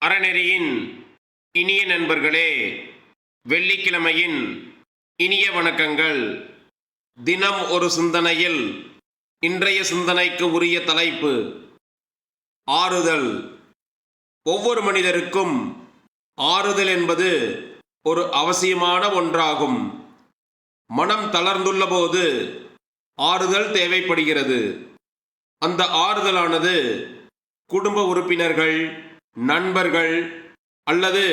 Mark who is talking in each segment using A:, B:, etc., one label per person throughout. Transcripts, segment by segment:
A: அறநெறியின் இனிய நண்பர்களே, வெள்ளிக்கிழமையின் இனிய வணக்கங்கள். தினம் ஒரு சிந்தனையில் இன்றைய சிந்தனைக்கு உரிய தலைப்பு ஆறுதல். ஒவ்வொரு மனிதருக்கும் ஆறுதல் என்பது ஒரு அவசியமான ஒன்றாகும். மனம் தளர்ந்துள்ள போது ஆறுதல் தேவைப்படுகிறது. அந்த ஆறுதலானது குடும்ப உறுப்பினர்கள், நண்பர்கள் அல்லது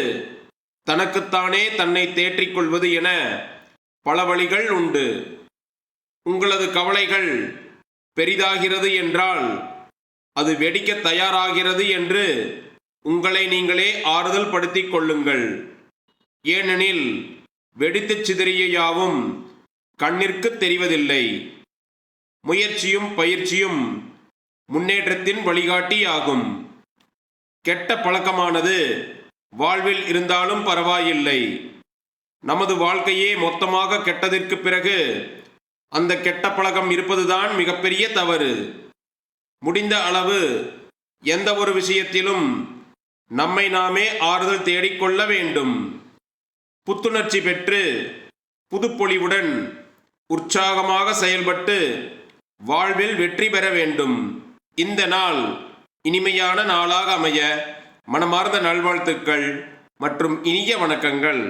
A: தனக்குத்தானே தன்னை தேற்றிக் கொள்வது என பல வழிகள் உண்டு. உங்களது கவலைகள் பெரிதாகிறது என்றால் அது வெடிக்க தயாராகிறது என்று உங்களை நீங்களே ஆறுதல் படுத்திக் கொள்ளுங்கள். ஏனெனில் வெடித்து சிதறிய யாவும் கண்ணிற்கு தெரிவதில்லை. முயற்சியும் பயிற்சியும் முன்னேற்றத்தின் வழிகாட்டியாகும். கெட்ட பழக்கமானது வாழ்வில் இருந்தாலும் பரவாயில்லை. நமது வாழ்க்கையே மொத்தமாக கெட்டதற்கு பிறகு அந்த கெட்ட பழக்கம் இருப்பதுதான் மிகப்பெரிய தவறு. முடிந்த அளவு எந்த ஒரு விஷயத்திலும் நம்மை நாமே ஆறுதல் தேடிக்கொள்ள வேண்டும். புத்துணர்ச்சி பெற்று புதுப்பொலிவுடன் உற்சாகமாக செயல்பட்டு வாழ்வில் வெற்றி பெற வேண்டும். இந்த நாள் இனிமையான நாளாக அமைய மனமார்ந்த நல்வாழ்த்துக்கள் மற்றும் இனிய வணக்கங்கள்.